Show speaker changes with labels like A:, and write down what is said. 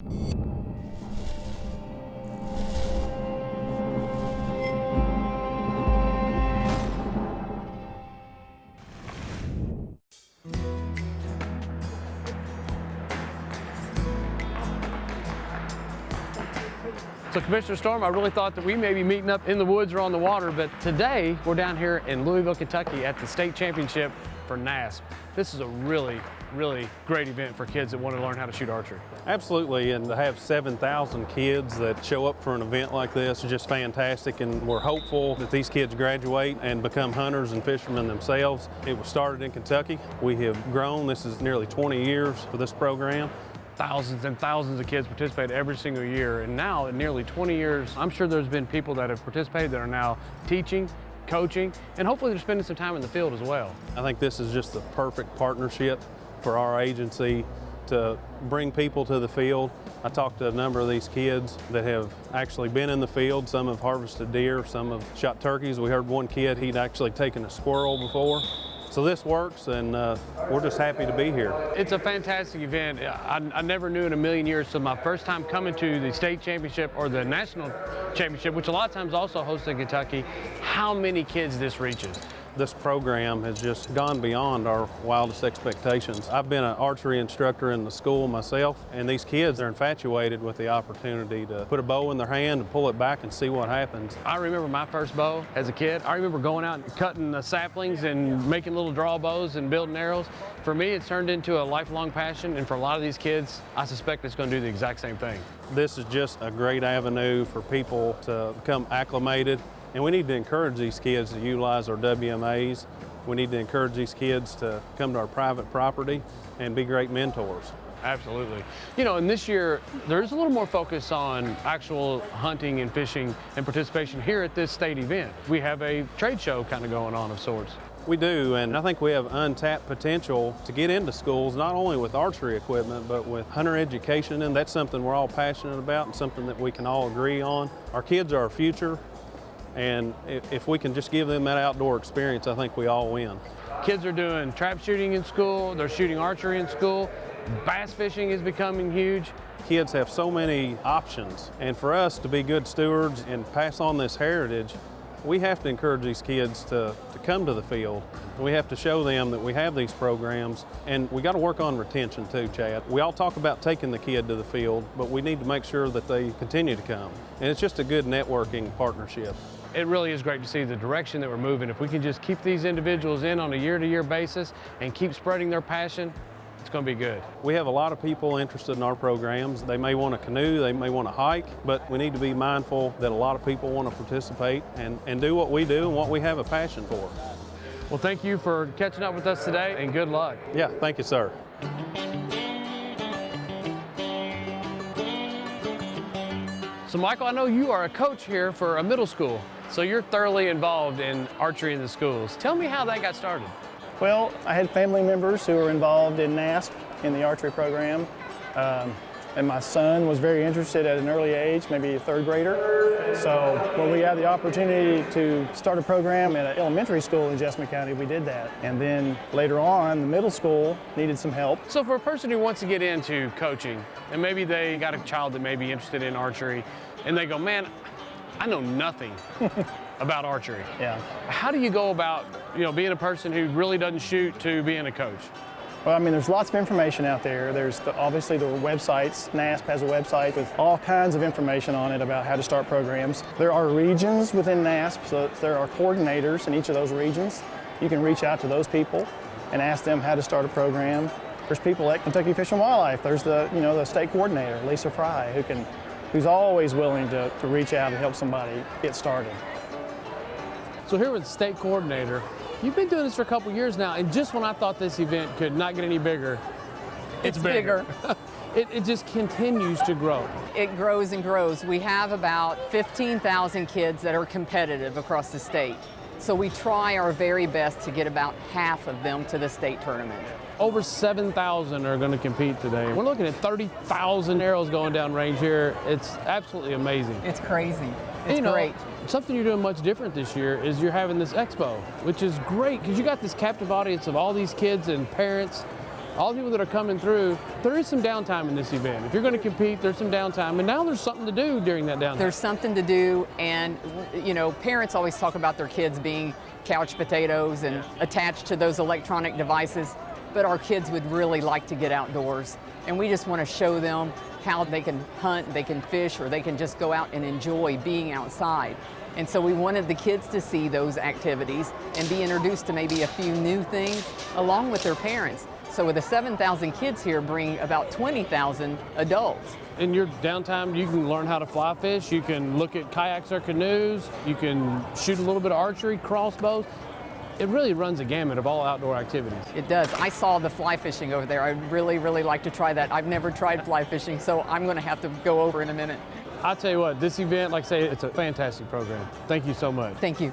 A: So Commissioner Storm, I really thought that we may be meeting up in the woods or on the water, but today we're down here in Louisville, Kentucky at the state championship for NASP. This is a really great event for kids that want to learn how to shoot archery.
B: Absolutely, and to have 7,000 kids that show up for an event like this is just fantastic, and we're hopeful that these kids graduate and become hunters and fishermen themselves. It was started in Kentucky. We have grown. This is nearly 20 years for this program.
A: Thousands and thousands of kids participate every single year, and now in nearly 20 years, I'm sure there's been people that have participated that are now teaching, coaching, and hopefully they're spending some time in the field as well.
B: I think this is just the perfect partnership for our agency to bring people to the field. I talked to a number of these kids that have actually been in the field. Some have harvested deer, some have shot turkeys. We heard one kid, he'd actually taken a squirrel before. So this works, and we're just happy to be here.
A: It's a fantastic event. I never knew in a million years, so my first time coming to the state championship or the national championship, which a lot of times also hosted in Kentucky, how many kids this reaches.
B: This program has just gone beyond our wildest expectations. I've been an archery instructor in the school myself, and these kids are infatuated with the opportunity to put a bow in their hand and pull it back and see what happens.
A: I remember my first bow as a kid. I remember going out and cutting the saplings and making little draw bows and building arrows. For me, it's turned into a lifelong passion, and for a lot of these kids, I suspect it's going to do the exact same thing.
B: This is just a great avenue for people to become acclimated. And we need to encourage these kids to utilize our WMAs. We need to encourage these kids to come to our private property and be great mentors.
A: Absolutely. You know, and this year, there's a little more focus on actual hunting and fishing and participation here at this state event. We have a trade show kind of going on of sorts.
B: We do, and I think we have untapped potential to get into schools, not only with archery equipment, but with hunter education, and that's something we're all passionate about and something that we can all agree on. Our kids are our future. And if we can just give them that outdoor experience, I think we all win.
A: Kids are doing trap shooting in school, they're shooting archery in school, bass fishing is becoming huge.
B: Kids have so many options, and for us to be good stewards and pass on this heritage, we have to encourage these kids to come to the field. We have to show them that we have these programs, and we got to work on retention too, Chad. We all talk about taking the kid to the field, but we need to make sure that they continue to come. And it's just a good networking partnership.
A: It really is great to see the direction that we're moving. If we can just keep these individuals in on a year-to-year basis and keep spreading their passion, it's going to be good.
B: We have a lot of people interested in our programs. They may want to canoe, they may want to hike, but we need to be mindful that a lot of people want to participate and do what we do and what we have a passion for.
A: Well, thank you for catching up with us today, and good luck.
B: Yeah, thank you, sir.
A: So Michael, I know you are a coach here for a middle school, so you're thoroughly involved in archery in the schools. Tell me how that got started.
C: Well, I had family members who were involved in NASP in the archery program, and my son was very interested at an early age, maybe a third grader. So when we had the opportunity to start a program at an elementary school in Jessamine County, we did that. And then later on, the middle school needed some help.
A: So for a person who wants to get into coaching, and maybe they got a child that may be interested in archery, and they go, man, I know nothing about archery.
C: Yeah.
A: How do you go about, being a person who really doesn't shoot to being a coach?
C: Well, I mean, there's lots of information out there. There's obviously the websites. NASP has a website with all kinds of information on it about how to start programs. There are regions within NASP, so there are coordinators in each of those regions. You can reach out to those people and ask them how to start a program. There's people at Kentucky Fish and Wildlife. There's the state coordinator, Lisa Fry, who's always willing to reach out and help somebody get started.
A: So here with the state coordinator, you've been doing this for a couple years now, and just when I thought this event could not get any bigger, it's bigger. It just continues to grow.
D: It grows and grows. We have about 15,000 kids that are competitive across the state. So we try our very best to get about half of them to the state tournament.
A: Over 7,000 are going to compete today. We're looking at 30,000 arrows going down range here. It's absolutely amazing.
D: It's crazy. It's great.
A: Something you're doing much different this year is you're having this expo, which is great because you got this captive audience of all these kids and parents. all the people that are coming through, there is some downtime in this event. If you're going to compete, there's some downtime, and now there's something to do during that downtime.
D: There's something to do, and you know, parents always talk about their kids being couch potatoes and attached to those electronic devices, but our kids would really like to get outdoors, and we just want to show them how they can hunt, they can fish, or they can just go out and enjoy being outside. And so we wanted the kids to see those activities and be introduced to maybe a few new things along with their parents. So with the 7,000 kids here bring about 20,000 adults.
A: In your downtime, you can learn how to fly fish, you can look at kayaks or canoes, you can shoot a little bit of archery, crossbows. It really runs a gamut of all outdoor activities.
D: It does. I saw the fly fishing over there. I'd really, really like to try that. I've never tried fly fishing, so I'm going to have to go over in a minute.
A: I'll tell you what, this event, like I say, it's a fantastic program. Thank you so much.
D: Thank you.